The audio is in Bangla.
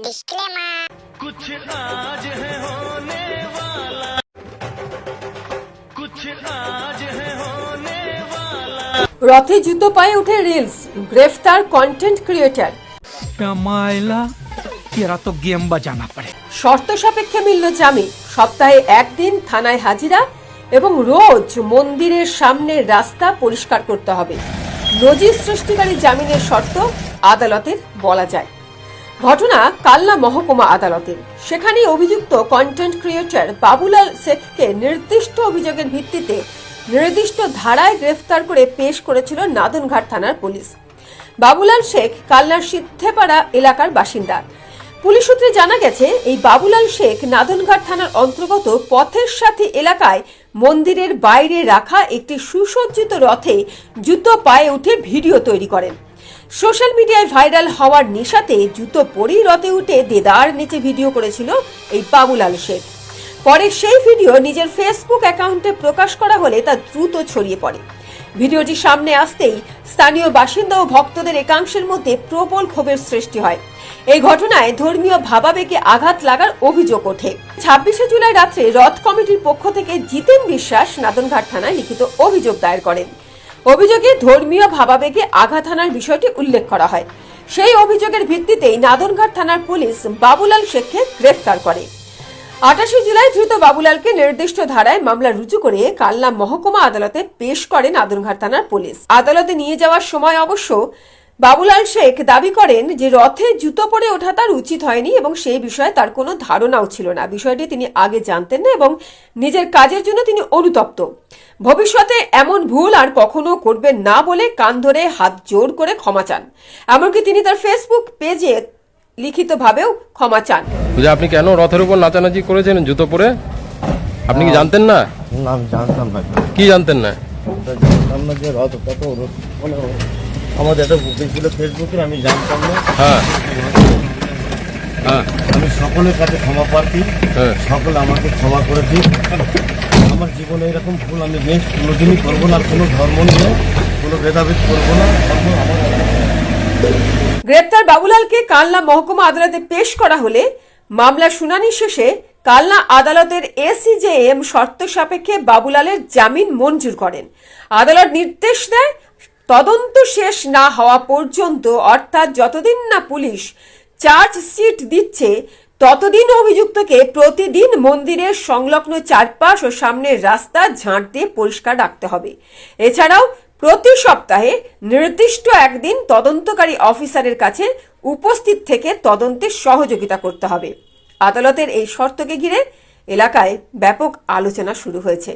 डिस्क्लेमर कुछ आज है होने वाला, कुछ आज है होने वाला। রথে জুতো পায়ে উঠে রিলস, গ্রেফতার কন্টেন্ট ক্রিয়েটার। मायला तेरा तो गेम बजाना पड़े। শর্ত সাপেক্ষে মিলল জামিন, সপ্তাহে একদিন থানায় হাজিরা এবং রোজ মন্দিরের সামনের রাস্তা পরিষ্কার করতে হবে। নজির সৃষ্টিকারী জামিনের শর্ত আদালতের বলা যায়। ঘটনা কালনা মহকুমা আদালতের। সেখানে অভিযুক্ত কন্টেন্ট ক্রিয়েটর বাবুলাল শেখকে নির্দিষ্ট অভিযোগের ভিত্তিতে নির্দিষ্ট ধারায় গ্রেফতার করে পেশ করেছিল নাদনঘাট থানার পুলিশ। বাবুলাল শেখ কালনার সিদ্ধেপাড়া এলাকার বাসিন্দা। পুলিশ সূত্রে জানা গেছে, এই বাবুলাল শেখ নাদনঘাট থানার অন্তর্গত পথের সাথী এলাকায় মন্দিরের বাইরে রাখা একটি সুসজ্জিত রথে জুতো পায়ে উঠে ভিডিও তৈরি করেন। সোশ্যাল মিডিয়ায় ভাইরাল হওয়ার নেশাতে জুতো পরেই রথে উঠে দেদার নিচে ভিডিও করেছিল এই বাবুলাল শেখ। পরে সেই ভিডিও নিজের ফেসবুক অ্যাকাউন্টে প্রকাশ করা হলে তা দ্রুত ছড়িয়ে পড়ে। ভিডিওটি সামনে আসতেই স্থানীয় বাসিন্দা ও ভক্তদের একাংশের মধ্যে প্রবল ক্ষোভের সৃষ্টি হয়। এই ঘটনায় ধর্মীয় ভাবাবেগে আঘাত লাগার অভিযোগ ওঠে। 26শে জুলাই রাত্রে রথ কমিটির পক্ষ থেকে জিতেন বিশ্বাস নাদনঘাট থানায় লিখিত অভিযোগ দায়ের করেন। অভিযোগে ধর্মীয় ভাবাবেগে আঘাত হানার বিষয়টি উল্লেখ করা হয়। সেই অভিযোগের ভিত্তিতেই নাদনঘাট থানার পুলিশ বাবুলাল শেখকে গ্রেফতার করে। 28শে জুলাই ধৃত বাবুলালকে নির্দিষ্ট ধারায় মামলা রুজু করে কালনা মহকুমা আদালতে পেশ করে নাদনঘাট থানার পুলিশ। আদালতে নিয়ে যাওয়ার সময় অবশ্য বাবুলাল শেখ দাবি করেন যে রথে জুতো পরে ওঠা তার উচিত হয়নি এবং সেই বিষয়ে তার কোনো ধারণাও ছিল না। বিষয়টি তিনি আগে জানতেন না এবং নিজের কাজের জন্য তিনি অনুতপ্ত। ভবিষ্যতে এমন ভুল আর কখনো করবেন না বলে কান ধরে হাত জোর করে ক্ষমা চান। এমনকি তিনি তার ফেসবুক পেজে লিখিতভাবেও ক্ষমা চান। আপনি কেন রথের উপর নাচানাচি করেছেন জুতো পরে? আপনি কি জানতেন না? না, আমি জানতাম না। কি জানতেন না? জানতাম না যে রথ কত মানে আমাদের একটা বুকিং ছিল ফেসবুকে, আমি জানতাম না। হ্যাঁ হ্যাঁ, আমি সকলের কাছে ক্ষমা প্রার্থী। হ্যাঁ। সকলে আমাকে ক্ষমা করে দিন। আমার জীবনে এরকম ভুল আমি নেক্সট কোনোদিনই করবো না। কোনো ধর্ম নিয়ে কোনো ভেদাভেদ করবো না। গ্রেপ্তার বাবুলালকে কালনা মহকুমা আদালতে পেশ করা হলে মামলার শুনানি শেষে কালনা আদালতের এসিজেএম শর্ত সাপেক্ষে বাবুলালের জামিন মঞ্জুর করেন। আদালত নির্দেশ দেয়, তদন্ত শেষ না হওয়া পর্যন্ত, অর্থাৎ যতদিন না পুলিশ চার্জশিট দিচ্ছে ততদিন অভিযুক্তকে প্রতিদিন মন্দিরের সংলগ্ন চারপাশ ও সামনের রাস্তা ঝাঁট দিয়ে পরিষ্কার রাখতে হবে। এছাড়াও প্রতি সপ্তাহে নির্দিষ্ট একদিন তদন্তকারী অফিসারের কাছে উপস্থিত থেকে তদন্তে সহযোগিতা করতে হবে। আদালতের এই শর্তকে ঘিরে এলাকায় ব্যাপক আলোচনা শুরু হয়েছে।